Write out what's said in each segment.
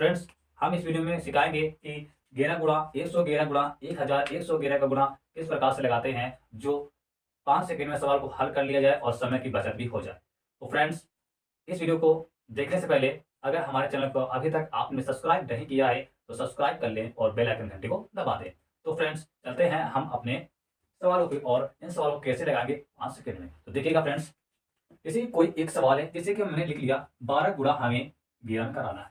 Friends, हम इस video में सिखाएंगे कि 11 गुणा 111 गुणा 1111 का गुणा किस प्रकार से लगाते हैं जो 5 सेकंड में सवाल को हल कर लिया जाए और समय की बचत भी हो जाए। तो फ्रेंड्स, इस वीडियो को देखने से पहले अगर हमारे चैनल को अभी तक आपने सब्सक्राइब नहीं किया है तो सब्सक्राइब कर लें और बेल आइकन घंटे को दबा दें। तो फ्रेंड्स, चलते हैं हम अपने सवालों की और इन सवालों को कैसे लगाएंगे 5 सेकंड में। तो देखिएगा फ्रेंड्स, जैसे कोई एक सवाल है जैसे कि मैंने लिख लिया 12 गुणा हमें 11 में कराना है।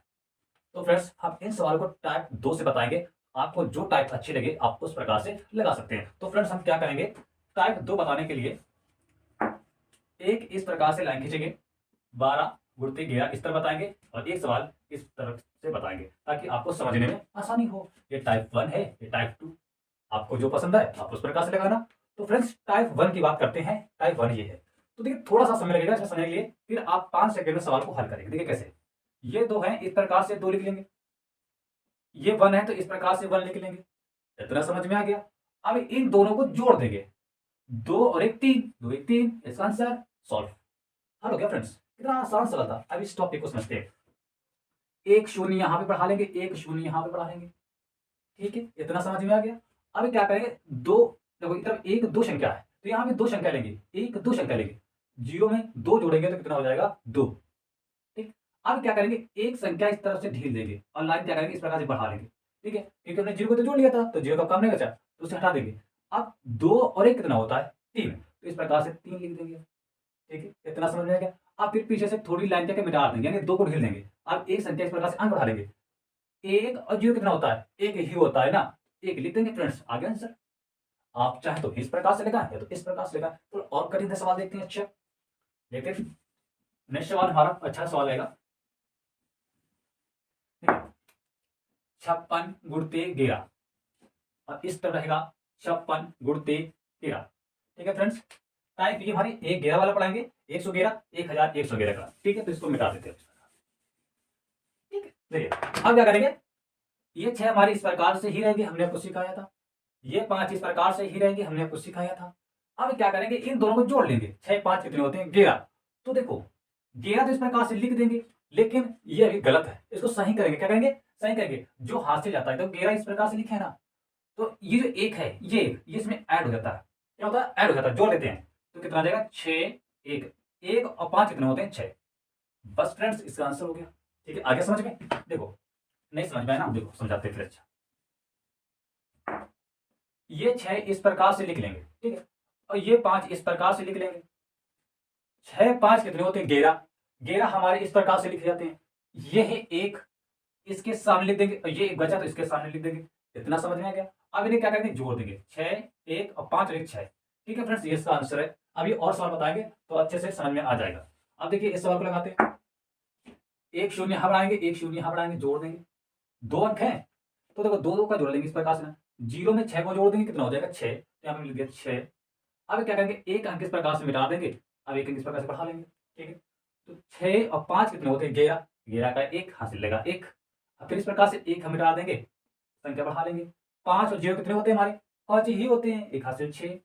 तो फ्रेंड्स, हम इन सवालों को टाइप 2 से बताएंगे। आपको जो टाइप अच्छी लगे आप उस प्रकार से लगा सकते हैं। तो फ्रेंड्स, हम क्या करेंगे, टाइप 2 बताने के लिए एक इस प्रकार से लाइन खींचेंगे, 12 गुणते 11 इस तरह बताएंगे और एक सवाल इस तरह से बताएंगे ताकि आपको समझने में आसानी हो। ये टाइप 1 है, ये टाइप 2, आपको जो पसंद है आप उस प्रकार से लगाना। तो फ्रेंड्स, टाइप 1 की बात करते हैं। टाइप 1 ये है। तो देखिए, थोड़ा सा समय लगेगा इसमें समझने के लिए, फिर आप 5 सेकंड में सवाल को हल करेंगे। देखिए कैसे, ये 2 हैं, इस प्रकार से 2 लिख लेंगे। ये 1 है तो इस प्रकार से 1 लिख लेंगे। इतना समझ में आ गया। अब इन दोनों को जोड़ देंगे, 2 और 1 3, 2 1 3, इसका आंसर सॉल्व। हल हो गया फ्रेंड्स, कितना आसान सवाल था। अब इस टॉपिक को समझते हैं। एक शून्य यहां पे बढ़ा लेंगे, एक शून्य यहां पे बढ़ा लेंगे। ठीक है, इतना समझ में आ गया। अब क्या करेंगे, दो, देखो इधर एक दो संख्या है तो यहां पे 2 संख्या लेंगे, एक 2 संख्या लेंगे, जीरो में 2 जोड़ेंगे तो कितना हो जाएगा 2। ठीक, अब क्या करेंगे, एक संख्या इस तरफ से ढील देंगे और लाइन क्या करेंगे, इस प्रकार से बढ़ा लेंगे। ठीक है, क्योंकि हमने जीरो को तो जोड़ लिया था तो जीरो का काम नहीं बचा तो उसे हटा देंगे। अब 2 और 1 कितना होता है 3, तो इस प्रकार से 3 लिख देंगे। ठीक है, इतना समझ में आ गया। अब फिर पीछे से थोड़ी लाइन क्या मिटा देंगे, यानी 2 को ढील देंगे। अब एक संख्या इस प्रकार से आगे बढ़ा लेंगे, 1 और 0 कितना होता है, 1 ही होता है ना, 1 लिख देंगे। फ्रेंड्स, आ गया आंसर। आप चाहे तो इस प्रकार से लिखा या तो इस प्रकार से लिखा। तो और कठिन सवाल देखते हैं। अच्छा, देखते हैं नेक्स्ट सवाल हमारा अच्छा सवाल रहेगा। 56 गुणते 11 और इस तरह रहेगा 56 गुणते 13। ठीक है फ्रेंड्स, टाइप ये हमारी एक 11 वाला पढ़ाएंगे, 111 1111 का। ठीक है, तो इसको मिटा देते हैं। ठीक है, देखिए अब क्या करेंगे, ये 6 हमारी इस प्रकार से ही रहेंगे, हमने आपको सिखाया था। ये 5 इस प्रकार से ही रहेंगे, हमने आपको सिखाया था। अब क्या करेंगे, इन दोनों को जोड़ लेंगे। 6 5 कितने होते हैं 11। तो देखो 11 तो इस प्रकार से लिख देंगे, लेकिन ये अभी गलत है, इसको सही करेंगे। क्या करेंगे, सही करेंगे। जो हाथ से जाता है तो 11 इस प्रकार से लिखे है ना, तो ये जो एक है ये इसमें ऐड हो जाता है। क्या होता है, ऐड हो जाता है, जोड़ देते हैं तो कितना आ जाएगा 6 1 1 और 5 कितने होते हैं 6। बस फ्रेंड्स, इसका आंसर हो गया। ठीक है, आगे समझ में, देखो नहीं समझ में आया ना, देखो समझाते हैं फिर। अच्छा, ये 6 इस प्रकार से लिख लेंगे। ठीक है, और ये 5 इस प्रकार से लिख लेंगे। 6 5 कितने होते हैं 11, 11 हमारे इस प्रकार से लिखे जाते हैं। ये है एक, इसके सामने लिख देंगे और ये एक बचा तो इसके सामने लिख देंगे। इतना समझ में आ गया। अब इन्हें क्या करेंगे, जोड़ देंगे, 6 1 और 5 और 1 6। ठीक है फ्रेंड्स, ये इसका आंसर है। अभी और सवाल बताएंगे तो अच्छे से समझ में आ जाएगा। अब देखिए इस सवाल को लगाते हैं, एक शून्य यहां बढ़ाएंगे, एक शून्य यहां बढ़ाएंगे, जोड़ देंगे। 2 अंक है तो देखो 2 का जोड़ लेंगे इस प्रकार से ना, जीरो में 6 को जोड़ देंगे, कितना हो जाएगा 6, तो यहाँ पे लिख दिया 6। अब क्या करेंगे, एक अंक इस प्रकार से मिटा देंगे, अब एक अंक इस प्रकार से बढ़ा लेंगे। ठीक है, तो 6 और 5 कितने होते हैं 11, 11 का एक हासिल लेगा 1। अब फिर इस प्रकार से एक हम मिटा देंगे, संख्या बढ़ा लेंगे। 5 और 0 कितने होते हैं हमारे 5 ही होते हैं, एक हासिल 6।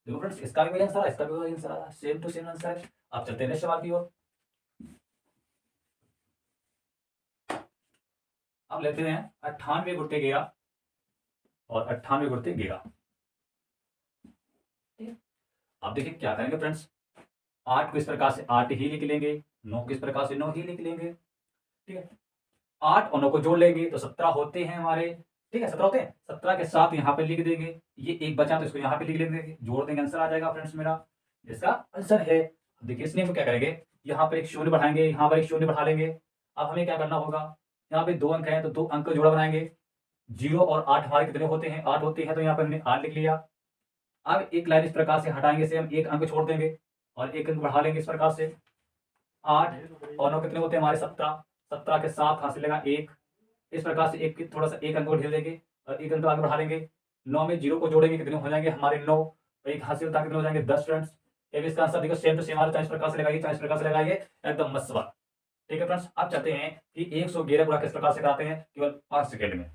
देखो फ्रेंड्स, इसका भी वही आंसर है, इसका भी वही आंसर आ रहा है, सेम टू सेम आंसर है। अब चलते हैं नेक्स्ट सवाल की ओर। अब लेते हैं 98 गुणते 11 और 98 गुणते 11। अब देखिए क्या करेंगे फ्रेंड्स, 8 को इस प्रकार से 8 ही लिख लेंगे, 9 को इस प्रकार से 9 ही लिख लेंगे। ठीक है, 8 और 9 को जोड़ लेंगे तो 17 होते हैं हमारे। ठीक है, 17 होते हैं, 17 के साथ यहाँ पे लिख देंगे। ये एक बचा तो इसको यहाँ पे लिख लेंगे, जोड़ देंगे, आंसर आ जाएगा फ्रेंड्स मेरा। इसका आंसर है। देखिए इसलिए हम क्या करेंगे, यहाँ पर एक शून्य बढ़ाएंगे, यहाँ पर एक शून्य बढ़ा लेंगे। अब हमें क्या करना होगा, यहाँ पे 2 अंक है तो 2 अंक का जोड़ा बनाएंगे। 0 और 8 हमारे कितने होते हैं 8 होते हैं, तो यहाँ पर हमने 8 लिख लिया। अब एक लाइन इस प्रकार से हटाएंगे से हम एक अंक छोड़ देंगे और एक अंक बढ़ा लेंगे इस प्रकार से। 8 और 9 कितने होते हैं हमारे 17, 17 के साथ हासिल लेगा 1। इस प्रकार से एक थोड़ा सा एक अंक को ढील देंगे और एक अंक आगे बढ़ा लेंगे। 9 में 0 को जोड़ेंगे, कितने हो जाएंगे हमारे 9, एक हासिल होता कितने हो जाएंगे 10 फ्रेंड्स। अब इसका आंसर देखो सेम टू सेम हमारे, चाहे इस प्रकार से लगाइए चाहे इस प्रकार से लगाइए, एकदम मस्त सवाल। ठीक है फ्रेंड्स, अब चाहते हैं कि 111 गुणा किस प्रकार से कराते हैं, केवल 5 सेकेंड में।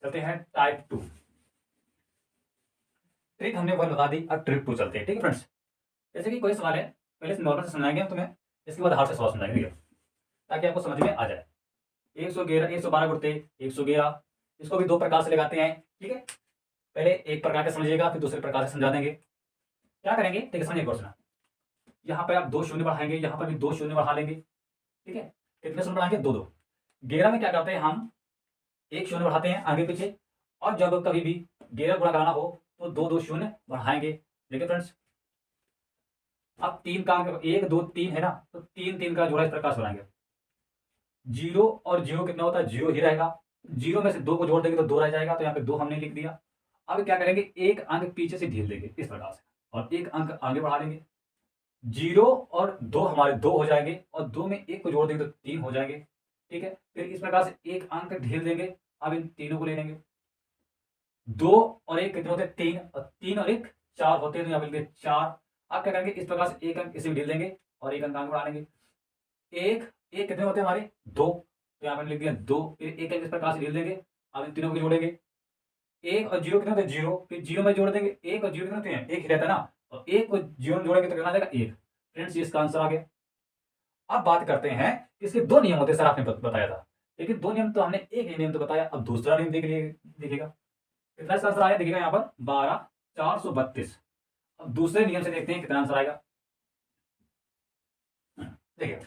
चलते हैं टाइप 2। ट्रिक हमने 1 बता दी, अब ट्रिक 2 चलते हैं। ठीक है फ्रेंड्स, जैसे कि कोई सवाल है, पहले से नॉर्मल से समझाएंगे हम तुम्हें, इसके बाद हार्ड से सवाल समझाएंगे ताकि आपको समझ में आ जाए। 111 112 गुणते 111, इसको भी दो प्रकार से लगाते हैं। ठीक है, पहले एक प्रकार का समझिएगा, फिर दूसरे प्रकार से समझा देंगे। क्या करेंगे, ठीक है, समझिए गौर से। यहाँ पर आप 2 शून्य बढ़ाएंगे, यहाँ पर भी 2 शून्य बढ़ा लेंगे। ठीक है, कितने शून्य बढ़ाएंगे, 2 2। 11 में क्या करते हैं हम, एक शून्य बढ़ाते हैं आगे पीछे, और जब कभी भी 11 गुणा कराना हो तो 2 2 शून्य बढ़ाएंगे। देखिए फ्रेंड्स, अब 3 का अंक 1 2 3 है ना, तो 3 3 का जोड़ा इस प्रकार से बनाएंगे। 0 और 0 कितना होता है, 0 ही रहेगा। 0 में से 2 को जोड़ देंगे तो 2 रह जाएगा, तो यहाँ पे 2 हमने लिख दिया। अब क्या करेंगे, एक अंक पीछे से ढील देंगे इस प्रकार से, और एक अंक आगे बढ़ा देंगे। 0 और 2 हमारे 2 हो जाएंगे, और 2 में 1 को जोड़ देंगे तो 3 हो जाएंगे। ठीक है, फिर इस प्रकार से एक अंक ढील देंगे। अब इन तीनों को ले लेंगे, 2 और 1 कितने होते हैं, 3, और 3 और 1 4 होते हैं, तो यहाँ पे लिखेंगे 4। अब क्या करेंगे, इस प्रकार से एक अंक इसे भी ढील देंगे और एक अंक आगे बढ़ा लेंगे। एक एक कितने होते हैं हमारे, 2, तो यहाँ पे लिख दिया 2। फिर एक अंक इस प्रकार से ढील देंगे। अब इन तीनों को जोड़ेंगे, 1 और 0 कितने होते हैं, 0। फिर 0 में जोड़ देंगे, 1 और 0 कितने होते हैं, 1 ही रहता है ना, और 1 को 0 में जोड़ेंगे तो कितना आ जाएगा, 1। फ्रेंड्स, ये इसका आंसर आ गया। अब बात करते हैं, इसके 2 नियम होते हैं सर, आपने बताया था, लेकिन 2 नियम तो हमने, एक ही नियम तो बताया। अब दूसरा नियम देखिएगा कितना इसका आंसर आया, देखिएगा यहाँ पर 12 432। अब दूसरे नियम से देखते हैं कितना आंसर आएगा। देखिए,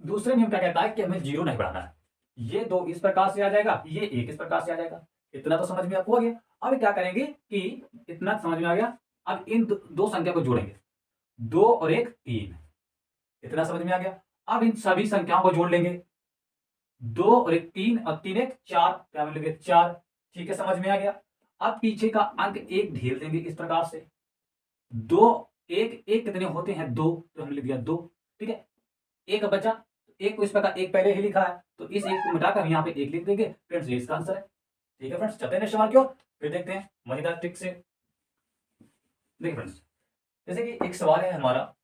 दूसरे नियम क्या कहता है कि हमें 0 नहीं बढ़ाना है। ये 2 इस प्रकार से आ जाएगा, ये 1 इस प्रकार से आ जाएगा। इतना तो समझ में आपको आ गया। अब क्या करेंगे कि इतना समझ में आ गया, अब इन दो संख्या को जोड़ेंगे, 2 और 1 3। इतना समझ में आ गया। अब इन सभी संख्याओं को जोड़ लेंगे, 2 और 1 3, और 3 1 4, क्या मिलेंगे 4। ठीक है, समझ में आ गया। अब पीछे का अंक 1 ढेर देंगे इस प्रकार से, 2 1 1 कितने होते हैं, 2, तो हमने लिख दिया 2। ठीक है, एक बचा, एक को इस प्रकार एक पहले ही लिखा है, तो इस एक को मिटाकर हम यहाँ पे 1 लिख देंगे। फ्रेंड्स, ये इसका आंसर है। ठीक है फ्रेंड्स, चलते हैं सवाल की ओर, फिर देखते हैं मजेदार ट्रिक से। देखिए फ्रेंड्स, जैसे कि एक सवाल है हमारा,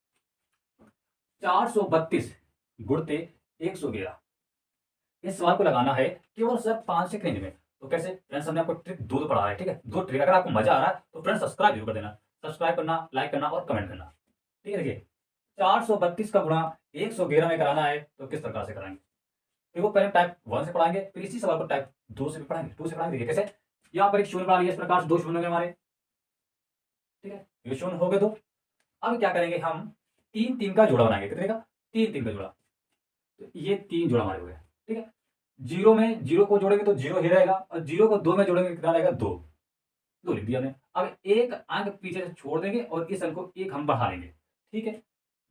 432 गुणते 111। इस सवाल को लगाना है केवल सर 5 से रेंज में। तो कैसे फ्रेंड्स, हमने आपको ट्रिक 2 पढ़ा है। ठीक है, 2 ट्रिक। अगर आपको मजा आ रहा है तो फ्रेंड्स सब्सक्राइब जरूर कर देना, सब्सक्राइब करना, लाइक करना और कमेंट करना। ठीक है, देखिए 432 का गुणा 111 में कराना है तो किस प्रकार से कराएंगे। देखो, पहले टाइप 1 से पढ़ाएंगे, फिर इसी सवाल को टाइप 2 से भी पढ़ाएंगे, 2 से पढ़ाएंगे। देखिए कैसे, यहाँ पर एक शून्य बना लिया इस प्रकार से, 2 शून्य हो गए हमारे। ठीक है, ये शून्य हो गए 2। अब क्या करेंगे, हम 3 3 का जोड़ा बनाएंगे। कितने का, 3 3 का जोड़ा। तो ये 3 जोड़ा हमारे हो गए। ठीक है, 0 में 0 को जोड़ेंगे तो 0 ही रहेगा, और 0 को 2 में जोड़ेंगे कितना रहेगा, 2। 2 लिख दिया हमने। अब एक अंक पीछे से छोड़ देंगे और इस अंक को 1 हम बढ़ा लेंगे। ठीक है,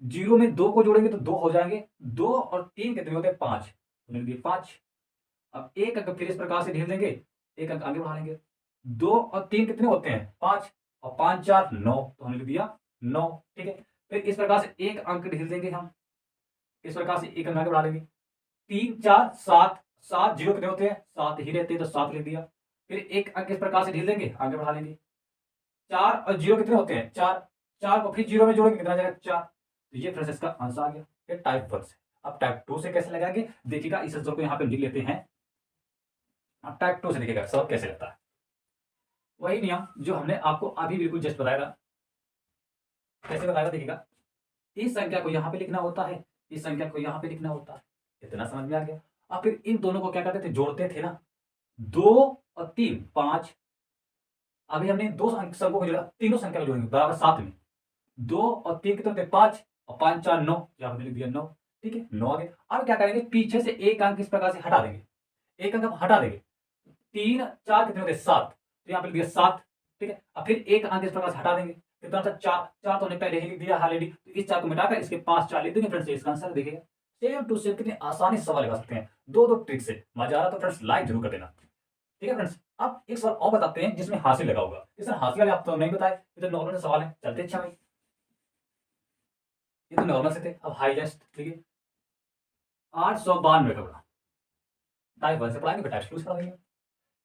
0 में 2 को जोड़ेंगे तो 2 हो जाएंगे, 2 और 3 कितने होते हैं, 5, तो लिख दिए 5। अब एक अंक फिर इस प्रकार से ढील देंगे, एक अंक आगे बढ़ा लेंगे। 2 और 3 कितने होते हैं, 5, और 5 4 9, तो हमने लिख दिया 9। ठीक है, फिर इस प्रकार से एक अंक ढील देंगे हम, इस प्रकार से एक अंक आगे बढ़ा लेंगे। 3 4 7, 7 0 कितने होते हैं, 7 ही रहते हैं, तो 7 लिख दिया। फिर एक अंक इस प्रकार से ढील देंगे, आगे बढ़ा लेंगे। 4 और 0 कितने होते हैं, 4, 4 को फिर 0 में जोड़ेंगे कितना आ जाएगा, 4। तो ये फ्रेंड्स इसका आंसर आ गया। ये टाइप 1 से। अब टाइप 2 से कैसे लगाएंगे, देखिएगा इस आंसर को यहाँ पे लिख लेते हैं। अब टाइप 2 से देखिएगा सब कैसे लगता है। वही नियम जो हमने आपको अभी बिल्कुल जस्ट बताया था। कैसे बताया था, देखिएगा, इस संख्या को यहाँ पे लिखना होता है, इस संख्या को यहाँ पे लिखना होता है। इतना समझ में आ गया। अब फिर इन दोनों को क्या करते थे, जोड़ते थे ना, 2 और 3 5। अभी हमने दो संख्या को जोड़ा, तीनों संख्या को जोड़ेंगे बराबर साथ में। 2 और 3 कितने होते हैं, 5, और 5 4 9, यहाँ पे लिख दिया 9। ठीक है, 9 आ गए। अब क्या करेंगे, पीछे से एक अंक इस प्रकार से हटा देंगे, एक अंक हम हटा देंगे। 3 4 कितने होते हैं, 7, तो यहाँ पे लिख दिया 7। ठीक है, अब फिर एक अंक इस प्रकार से हटा देंगे, कितना था, 4, 4 तो हमने पहले ही लिख दिया ऑलरेडी, तो इस 4 को मिटाकर इसके पास 4 लिख देंगे। फ्रेंड्स, इसका आंसर देखिएगा, सेम टू सेम कितनी आसानी से सवाल लगा सकते हैं। 2 ट्रिक से। मजा आ रहा तो फ्रेंड्स लाइक जरूर कर देना। ठीक है फ्रेंड्स, अब एक सवाल और बताते हैं जिसमें हासिल लगा होगा। इसमें हासिल वाले आप तो नहीं बताए, ये तो नॉर्मल सवाल है। चलते अच्छा भाई, ये तो नॉर्मल से थे। अब हाईएस्ट देखिए, 892 का गुणा टाइप 1 से पढ़ाएंगे, टाइप 2 से पढ़ाएंगे।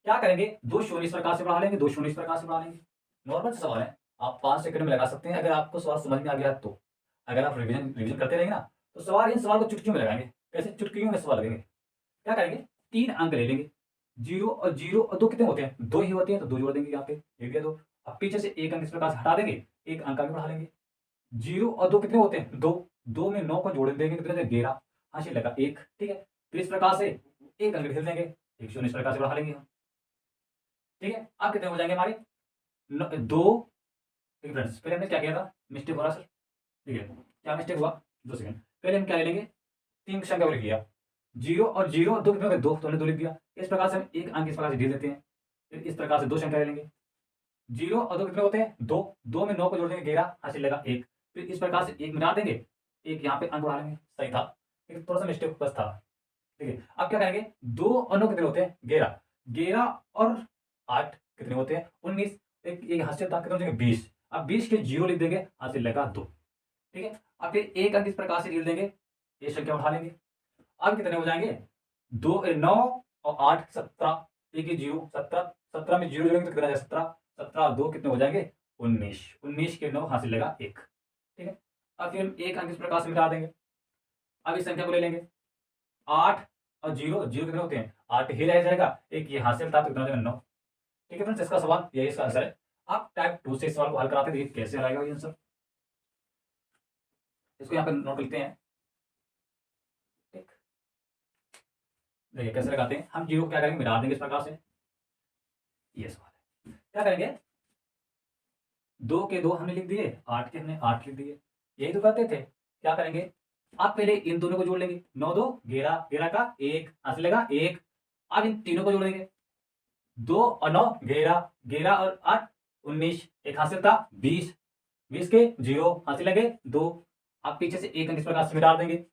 क्या करेंगे, 2 शून्य इस प्रकार से बढ़ा लेंगे, 2 शून्य इस प्रकार से बढ़ा लेंगे। नॉर्मल से सवाल है, आप 5 सेकंड में लगा सकते हैं अगर आपको सवाल समझ में आ गया तो। अगर आप रिविजन करते रहेंगे ना, तो सवाल, इन सवाल को चुटकियों में लगाएंगे। कैसे, चुटकियों में सवाल लगेंगे। क्या करेंगे, 3 अंक ले लेंगे, 0 और 0 और 2 कितने होते हैं, 2 ही होते हैं, तो 2 जोड़ देंगे यहाँ पे, एक या 2। अब पीछे से एक अंक इस प्रकार से हटा देंगे, एक अंक आगे बढ़ा लेंगे। 0 और 2 कितने होते हैं, 2, 2 में 9 को जोड़ देंगे, कितने 11, हासिल लगा 1। ठीक है, फिर इस प्रकार से एक अंक ढील देंगे, एक शून्य इस प्रकार से बढ़ा लेंगे हम। ठीक है, अब कितने हो जाएंगे हमारे दो। फ्रेंड्स पहले हमने क्या किया था, मिस्टेक हो रहा सर, ठीक है क्या मिस्टेक हुआ, 2 सेकंड। पहले हम क्या ले लेंगे, 3 संख्या को लिख लिया, 0 और 0 दो कितने हो गए, 2, तो हमने 2 लिख दिया। इस प्रकार से हम एक अंक इस प्रकार से ढील देते हैं। फिर इस प्रकार से 2 संख्या ले लेंगे, 0 और 2 कितने होते हैं, 2, 2 में 9 को जोड़ देंगे 11, हासिल लगा 1। फिर इस प्रकार से 1 मिटा देंगे, एक यहाँ पे अंक बढ़ा लेंगे, सही था, लेकिन थोड़ा सा मिस्टेक बस था। ठीक है, अब क्या करेंगे, 2 और 9 कितने होते हैं, 11, 11 और 8 कितने होते हैं, 19, एक हासिल था, कितने हो जाएंगे 20। अब 20 के 0 लिख देंगे, हासिल लगा 2। ठीक है, अब फिर एक अंक इस प्रकार से ढील देंगे, ये संख्या उठा लेंगे। अब कितने हो जाएंगे, 2 9 और 8 17, एक 0, 17, 17 में 0 जोड़ेंगे तो कितना जाएगा 17, 17 2 कितने हो जाएंगे 19, 19 के 9 हासिल लगा 1। ठीक है, अब फिर हम एक अंक इस प्रकार से मिटा देंगे। अब इस संख्या को ले लेंगे, 8 और 0, 0 कितने होते हैं, 8 ही रह जाएगा, एक ये हासिल था तो कितना हो जाएगा 9। ठीक है फ्रेंड्स, इसका सवाल यही इसका आंसर है। आप टाइप 2 से सवाल को हल कराते देखिए कैसे आएगा ये आंसर। इसको यहाँ पे नोट लिखते हैं। ठीक, देखिए कैसे लगाते हैं हम, 0 क्या करेंगे, मिटा देंगे इस प्रकार से। ये सवाल है, क्या करेंगे, 2 के 2 हमने लिख दिए, 8 के हमने 8 लिख दिए, यही तो करते थे। क्या करेंगे, आप पहले इन दोनों को जोड़ लेंगे, 9 2 11, 11 का 1 हासिल लगा 1। अब इन तीनों को जोड़ेंगे, 2 और 9 11, 11 और 8 19, एक हासिल था 20, 20 के 0 हासिल लगे 2। आप पीछे से एक अंक इस प्रकार से मिटा देंगे,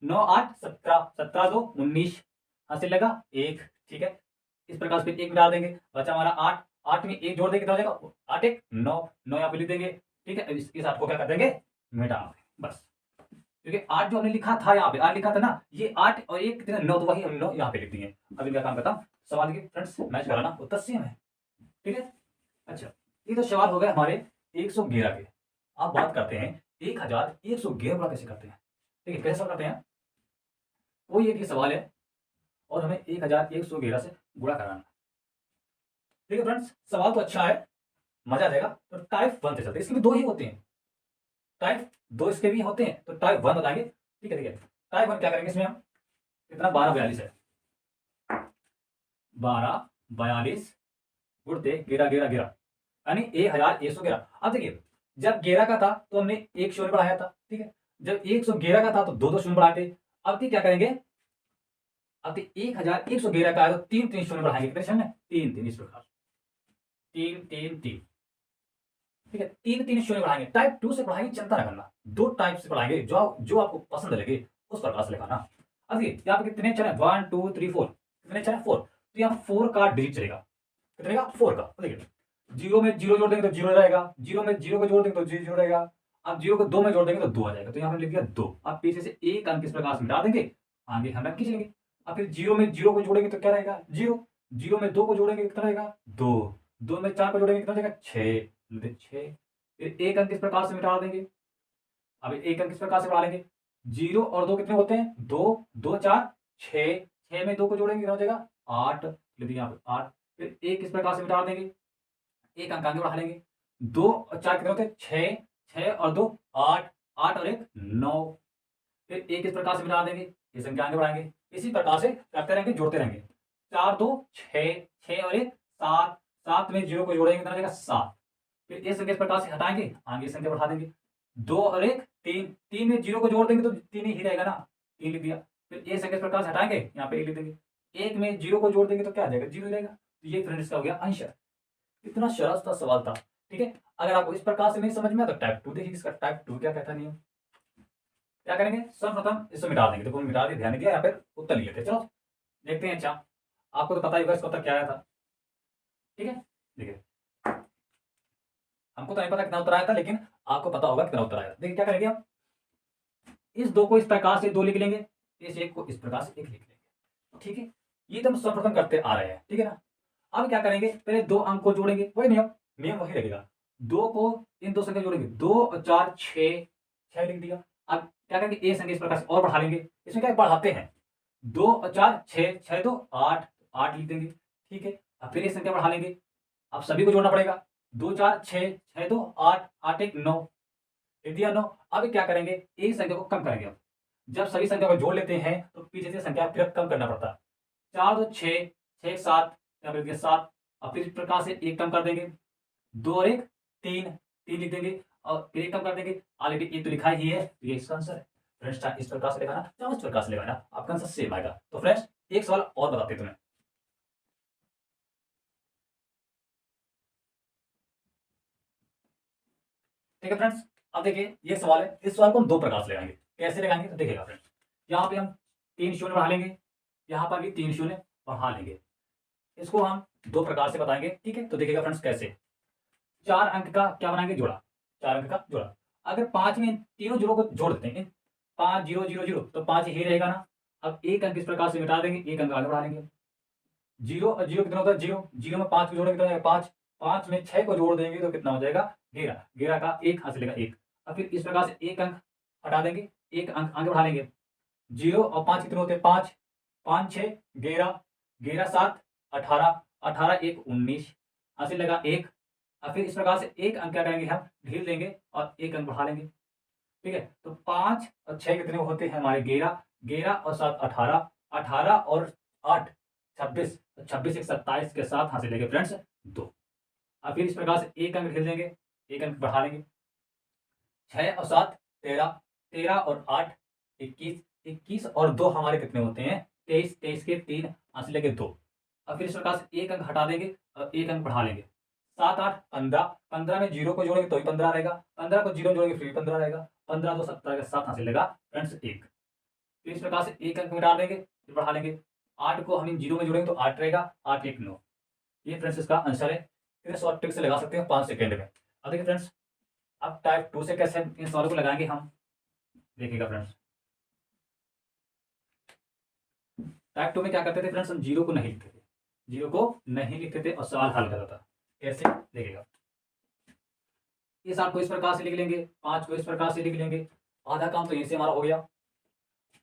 9 8 17, 17 2 19, हासिल लगा 1। ठीक है, इस प्रकार से फिर एक मिटा देंगे, बचा हमारा 8, 8 में 1 जोड़ देंगे कितना हो जाएगा, 8 1 9, 9 यहाँ पे लिख देंगे। ठीक है, इस 8 को क्या कर देंगे, मिटा देंगे बस, क्योंकि 8 जो हमने लिखा था यहाँ पे 8 लिखा था ना, ये 8 और 1 कितने 9, तो वही हम 9 यहाँ पे लिख दिए। अब इनका काम करता हूँ, सवाल के फ्रेंड्स मैच कराना, उत्तर सेम है। ठीक है, अच्छा ये तो सवाल हो गए हमारे 111 के। अब बात करते हैं 1111 गुणा कैसे करते हैं। ठीक है, कैसे करते हैं, कोई एक ही सवाल है और हमें 1111 से गुणा कराना। ठीक है फ्रेंड्स, सवाल तो अच्छा है, मजा आ जाएगा। तो टाइप 1 से चलते हैं, इसके भी 2 ही होते हैं, टाइप 2 इसके भी होते हैं, तो टाइप 1 बताएंगे। ठीक है, टाइप 1 क्या करेंगे, इसमें हम कितना 12 42 है, 12 42 गुणते 11 11 11 यानी 1111। अब देखिए जब 11 का था तो हमने एक शून्य बढ़ाया था। ठीक है, जब 111 का था तो 2 शून्य बढ़ाए थे। अब क्या करेंगे, अब 1111 का है तो 3 शून्य बढ़ाएंगे, कितने शून्य 3 3, इस प्रकार 3 3 3। ठीक है, 3 शून्य बढ़ाएंगे। टाइप 2 से बढ़ाएंगे, चिंता न करना, 2 टाइप से बढ़ाएंगे, जो आपको पसंद लगे उस प्रकार से लिखाना। अब देखिए यहाँ पे कितने चले, 1 2 3 4, कितने चले 4, तो यहाँ 4 का डिजिट चलेगा, कितने का 4 का। देखिए 0 में 0 जोड़ देंगे तो 0 रहेगा, 0 में 0 को जोड़ देंगे तो 0 रहेगा। अब 0 को 2 में जोड़ देंगे तो 2 आ जाएगा, तो यहाँ पे लिख दिया 2। अब पीछे से एक अंक इस प्रकार से मिटा देंगे, आगे हम खींच लेंगे। अब फिर 0 में 0 को जोड़ेंगे तो क्या रहेगा 0, 0 में 2 को जोड़ेंगे कितना रहेगा 2, 2 में 4 को जोड़ेंगे कितना रहेगा 6, 6। फिर एक अंक इस प्रकार से मिटा देंगे, अब एक अंक इस प्रकार से बढ़ा लेंगे, 0 और 2 कितने होते हैं 2, 2 4 6, 6 में 2 को जोड़ेंगे कितना हो जाएगा 8, लिख दिया यहाँ पे 8। फिर एक इस प्रकार से मिटा देंगे, एक अंक आगे बढ़ा लेंगे, 2 और 4 कितने होते हैं 6, 6 और 2 8, 8 और 1 9। फिर एक इस प्रकार से मिटा देंगे, ये संख्या आगे बढ़ाएंगे, इसी प्रकार से करते रहेंगे, जोड़ते रहेंगे, 4 2 6, 6 और 1 7, 7 में 0 को जोड़ेंगे कितना हो जाएगा 7। फिर ये संख्या इस प्रकार से हटाएंगे, आगे संख्या बढ़ा देंगे, 2 और 1 3, 3 में 0 को जोड़ देंगे तो 3 ही रहेगा ना, 3 लिख दिया। फिर ये संख्या इस प्रकार से हटाएंगे, यहाँ पे 1 लिख देंगे, 1 में 0 को जोड़ देंगे तो क्या आ जाएगा 0 रहेगा। तो ये फ्रेंड्स का हो गया आंसर। इतना सरल सा सवाल था। ठीक है, अगर आपको इस प्रकार से नहीं समझ में तो टाइप 2 देखिए, इसका टाइप 2 क्या कहता नियम। क्या करेंगे, सर्वप्रथम इसको मिटा देंगे, देखो मिटा दिया, ध्यान दिया, यहाँ पे उत्तर लिख लेते हैं। चलो देखते हैं। अच्छा आपको तो पता ही होगा इसका उत्तर क्या आया था। ठीक है, देखिए हमको तो नहीं पता कितना उत्तर आया था, लेकिन आपको पता होगा कितना उत्तर आया था। देखिए क्या करेंगे, हम इस 2 को इस प्रकार से 2 लिख लेंगे, इस 1 को इस प्रकार से 1 लिख लेंगे। ठीक है, ये तो हम सर्वप्रथम करते आ रहे हैं। ठीक है ना, अब क्या करेंगे, पहले 2 अंक को जोड़ेंगे, वही नियम, नियम वही लगेगा। 2 को इन 2 संख्या जोड़ेंगे, 2 और 4 6, 6 लिख दिया। अब क्या करेंगे, ए संख्या इस प्रकार से और बढ़ा लेंगे, इसमें क्या बढ़ाते हैं, 2 और 4 6, 6 2 8, 8 लिख देंगे। ठीक है, अब फिर ये संख्या बढ़ा लेंगे, अब सभी को जोड़ना पड़ेगा, 2 4 6, 6 2 8, 8 1 9 लिख दिया 9। अब क्या करेंगे, एक संख्या को कम करेंगे, अब जब सभी संख्या को जोड़ लेते हैं तो पीछे से संख्या फिर कम करना पड़ता है। 4 2 6, 6 7, यहाँ पर 7, और फिर इस प्रकार से एक कम कर देंगे, 2 और 1 3, 3 लिख देंगे और फिर एक कम कर देंगे। ऑलरेडी एक तो लिखा ही है, तो ये इसका आंसर है। फ्रेंड्स चाहे इस प्रकार से लगाना चाहे उस प्रकार से लगाना, आपका आंसर सेम आएगा। तो फ्रेंड्स एक सवाल और बताते हैं तुम्हें। ठीक है फ्रेंड्स, अब देखिए ये सवाल है, इस सवाल को हम दो प्रकार से लगाएंगे। कैसे लगाएंगे तो देखिएगा फ्रेंड्स, यहाँ पे हम 3 शून्य बढ़ा लेंगे, यहाँ पर भी 3 शून्य बढ़ा लेंगे। इसको हम दो प्रकार से बताएंगे, ठीक है। तो देखिएगा फ्रेंड्स कैसे, 4 अंक का क्या बनाएंगे, जोड़ा, 4 अंक का जोड़ा। अगर 5 में तीनों जोड़ों को जोड़ देते हैं, 5 0 0 0, तो 5 ही रहेगा ना। अब एक अंक इस प्रकार से मिटा देंगे, एक अंक आगे बढ़ा लेंगे। 0 और 0 कितना होता है, 0, 0 में 5 को जोड़ेंगे कितना हो जाएगा, 5, 5 में 6 को जोड़ देंगे तो कितना हो जाएगा, 11, 11 का एक हाथ से लेगा 1। अब फिर इस प्रकार से एक अंक हटा देंगे, एक अंक आगे बढ़ा लेंगे। 0 और 5 कितने होते हैं, 5, 5 6 11, 11 7 18, 18 1 19, हाथ से लगा 1। और फिर इस प्रकार से एक अंक क्या करेंगे, हम ढील देंगे और एक अंक बढ़ा लेंगे, ठीक है। तो 5 और 6 कितने होते हैं हमारे, 11, 11 और 7 18, 18 और 8 26, 26 1 27 के साथ हासिल लेंगे फ्रेंड्स 2। अब फिर इस प्रकार से एक अंक ढील देंगे, एक अंक बढ़ा लेंगे। 6 और 7 13, 13 और 8 21, 21 और 2 हमारे कितने होते हैं, 23, 23 के 3 हासिल लेंगे 2। अब फिर इस प्रकार से एक अंक हटा देंगे और एक अंक बढ़ा लेंगे। 7 8 15, 15 में 0 को जोड़ेंगे तो ही 15 रहेगा, 15 को 0 जोड़ेंगे फिर भी 15 रहेगा, 15 2 17 के साथ हासिल लेगा फ्रेंड्स 1। फिर इस प्रकार से एक अंक मिटा देंगे, फिर बढ़ा लेंगे। 8 को हम इन 0 में जोड़ेंगे तो 8 रहेगा, 8 1 9। ये फ्रेंड्स इसका आंसर है। इतने शॉर्ट ट्रिक से लगा सकते हैं 5 सेकेंड में। अब देखिए फ्रेंड्स, अब टाइप 2 से कैसे इन सवालों को लगाएंगे हम, देखिएगा फ्रेंड्स। टाइप 2 में क्या करते थे फ्रेंड्स, हम 0 को नहीं लिखते थे, 0 को नहीं लिखते थे और सवाल हल करता था। कैसे देखिएगा, ये 7 को इस प्रकार से लिख लेंगे, 5 को इस प्रकार से लिख लेंगे, आधा काम तो यहीं से हमारा हो गया।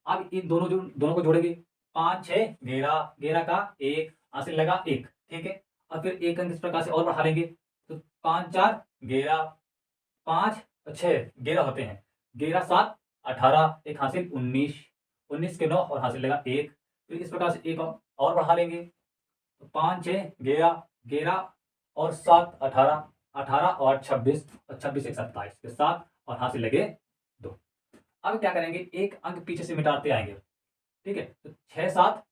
अब इन दोनों को जोड़ेंगे, 5 6 11, 11 का एक हासिल लगा 1, ठीक है। और फिर एक अंक इस प्रकार से और बढ़ा लेंगे, तो 5 4 11, 5 और 6 11 होते हैं, 11 7 18, एक हासिल 19, 19 के 9 और हासिल लगा 1। फिर इस प्रकार से एक और बढ़ा लेंगे, तो 5 6 11, 11 और 7 18, 18 और 26, और 26 1 27 के साथ और हासिल लगे 2। अब क्या करेंगे, एक अंक पीछे से मिटाते आएंगे, ठीक है। तो 6 7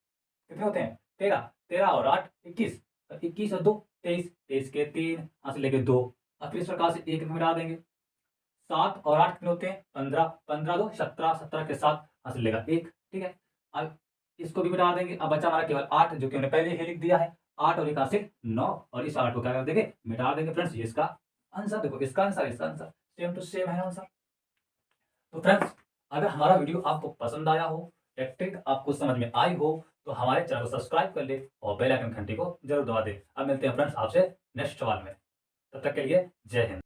कितने होते हैं, 13, 13 और 8 21, 21 और 2 23, 23 के 3 हासिल लेके 2। अब फिर इस प्रकार से एक अंक मिटा देंगे, 7 और 8 कितने होते हैं, 15, 15 2 17, 17 के साथ हासिल लेगा 1, ठीक है। अब इसको भी मिटा देंगे, अब बचा हमारा केवल 8 जो कि हमने पहले ही लिख दिया है, 8 और 1 हासिल 9, और इस 8 को क्या कर देंगे, मिटा देंगे फ्रेंड्स। ये इसका आंसर, देखो इसका आंसर सेम टू सेम है आंसर। तो फ्रेंड्स, अगर हमारा वीडियो आपको पसंद आया हो, ट्रिक आपको समझ में आई हो, तो हमारे चैनल को सब्सक्राइब कर ले और बेल आइकन घंटी को जरूर दबा दे। अब मिलते हैं फ्रेंड्स आपसे नेक्स्ट सवाल में, तब तक के लिए जय हिंद।